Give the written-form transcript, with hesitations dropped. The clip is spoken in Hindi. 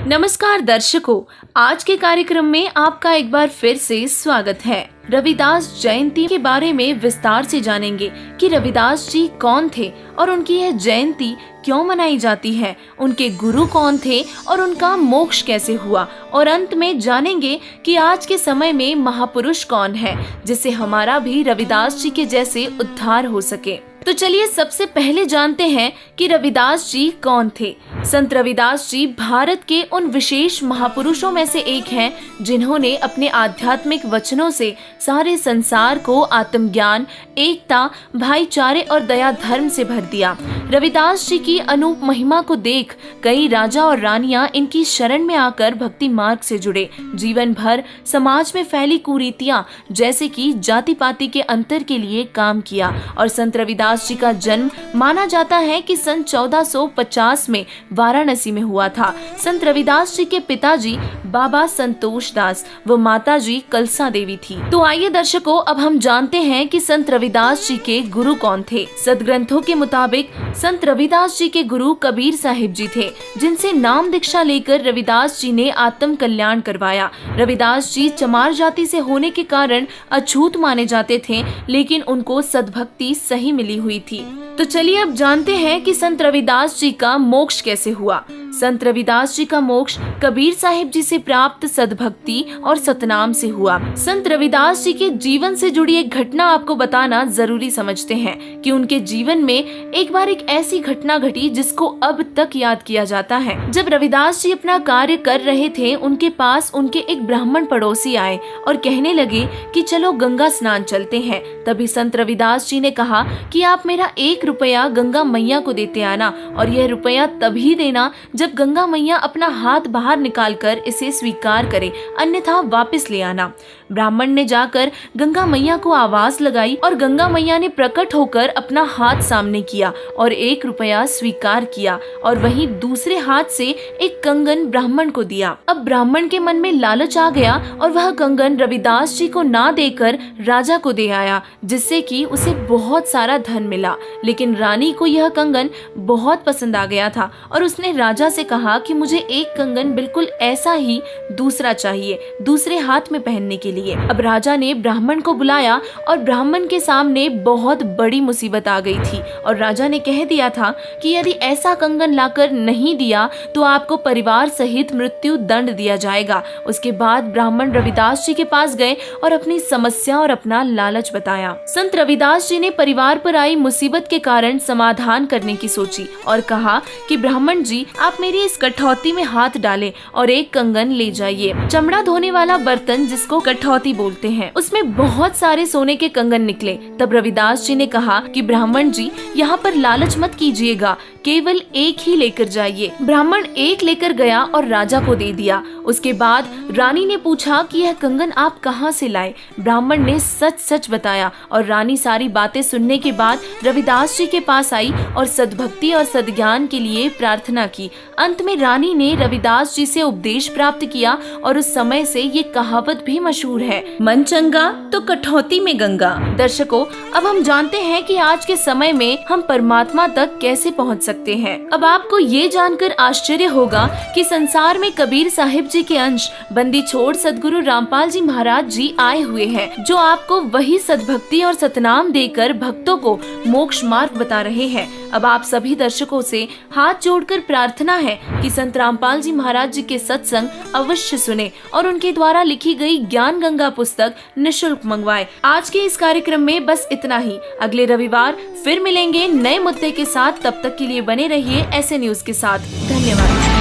नमस्कार दर्शकों, आज के कार्यक्रम में आपका एक बार फिर से स्वागत है। रविदास जयंती के बारे में विस्तार से जानेंगे कि रविदास जी कौन थे और उनकी यह जयंती क्यों मनाई जाती है, उनके गुरु कौन थे और उनका मोक्ष कैसे हुआ, और अंत में जानेंगे कि आज के समय में महापुरुष कौन है जिससे हमारा भी रविदास जी के जैसे उद्धार हो सके। तो चलिए सबसे पहले जानते हैं कि रविदास जी कौन थे। संत रविदास जी भारत के उन विशेष महापुरुषों में से एक हैं जिन्होंने अपने आध्यात्मिक वचनों से सारे संसार को आत्मज्ञान, एकता, भाईचारे और दया धर्म से भर दिया। रविदास जी की अनूप महिमा को देख कई राजा और रानियां इनकी शरण में आकर भक्ति मार्ग से जुड़े। जीवन भर समाज में फैली कुरीतियां जैसे कि जाति पाति के अंतर के लिए काम किया और संत रविदास जी का जन्म माना जाता है कि सन 1450 में वाराणसी में हुआ था। संत रविदास जी के पिताजी बाबा संतोष दास व माता जी कलसा देवी थी। तो आइए दर्शकों, अब हम जानते हैं कि संत रविदास जी के गुरु कौन थे। सदग्रंथों के मुताबिक संत रविदास जी के गुरु कबीर साहिब जी थे, जिनसे नाम दीक्षा लेकर रविदास जी ने आत्म कल्याण करवाया। रविदास जी चमार जाति से होने के कारण अछूत माने जाते थे, लेकिन उनको सद्भक्ति सही मिली हुई थी। तो चलिए अब जानते हैं कि संत रविदास जी का मोक्ष कैसे हुआ। संत रविदास जी का मोक्ष कबीर साहिब जी से प्राप्त सद्भक्ति और सतनाम से हुआ। संत रविदास जी के जीवन से जुड़ी एक घटना आपको बताना जरूरी समझते हैं कि उनके जीवन में एक बार एक ऐसी घटना घटी जिसको अब तक याद किया जाता है। जब रविदास जी अपना कार्य कर रहे थे, उनके पास उनके एक ब्राह्मण पड़ोसी आए और कहने लगे कि चलो गंगा स्नान चलते हैं। तभी संत रविदास जी ने कहा कि आप मेरा 1 रुपया गंगा मैया को देते आना, और यह रुपया तभी देना जब गंगा मैया अपना हाथ बाहर निकालकर इसे स्वीकार करे, अन्यथा वापस ले आना। ब्राह्मण ने जाकर गंगा मैया को आवाज लगाई और गंगा मैया ने प्रकट होकर अपना हाथ सामने किया और 1 रुपया स्वीकार किया और वहीं दूसरे हाथ से एक कंगन ब्राह्मण को दिया। अब ब्राह्मण के मन में लालच आ गया और वह कंगन रविदास जी को ना देकर राजा को दे आया, जिससे कि उसे बहुत सारा धन मिला। लेकिन रानी को यह कंगन बहुत पसंद आ गया था और उसने राजा से कहा कि मुझे एक कंगन बिल्कुल ऐसा ही दूसरा चाहिए, दूसरे हाथ में पहनने के लिए। अब राजा ने ब्राह्मण को बुलाया और ब्राह्मण के सामने बहुत बड़ी मुसीबत आ गई थी और राजा ने कह दिया था कि यदि ऐसा कंगन लाकर नहीं दिया तो आपको परिवार सहित मृत्यु दंड दिया जाएगा। उसके बाद ब्राह्मण रविदास जी के पास गए और अपनी समस्या और अपना लालच बताया। संत रविदास जी ने परिवार पर आई मुसीबत के कारण समाधान करने की सोची और कहा कि ब्राह्मण जी, आप मेरी इस कठौती में हाथ डालें और एक कंगन ले जाइए। चमड़ा धोने वाला बर्तन, जिसको कठौती बोलते हैं, उसमें बहुत सारे सोने के कंगन निकले। तब रविदास जी ने कहा कि ब्राह्मण जी, यहाँ पर लालच मत कीजिएगा, केवल एक ही लेकर जाइए। ब्राह्मण एक लेकर गया और राजा को दे दिया। उसके बाद रानी ने पूछा कि यह कंगन आप कहाँ से लाए। ब्राह्मण ने सच सच बताया और रानी सारी बातें सुनने के बाद रविदास जी के पास आई और सद्भक्ति और सद्ज्ञान के लिए प्रार्थना की। अंत में रानी ने रविदास जी से उपदेश प्राप्त किया और उस समय से ये कहावत भी मशहूर है, मन चंगा तो कठौती में गंगा। दर्शकों, अब हम जानते हैं कि आज के समय में हम परमात्मा तक कैसे पहुंच सकते हैं। अब आपको ये जानकर आश्चर्य होगा कि संसार में कबीर साहिब जी के अंश बंदी छोड़ सदगुरु रामपाल जी महाराज जी आए हुए हैं, जो आपको वही सद्भक्ति और सतनाम देकर भक्तों को मोक्ष मार्ग बता रहे हैं। अब आप सभी दर्शकों से हाथ जोड़कर प्रार्थना है कि संत रामपाल जी महाराज जी के सत्संग अवश्य सुने और उनके द्वारा लिखी गई ज्ञान गंगा पुस्तक निशुल्क मंगवाएं। आज के इस कार्यक्रम में बस इतना ही। अगले रविवार फिर मिलेंगे नए मुद्दे के साथ। तब तक के लिए बने रहिए ऐसे न्यूज के साथ। धन्यवाद।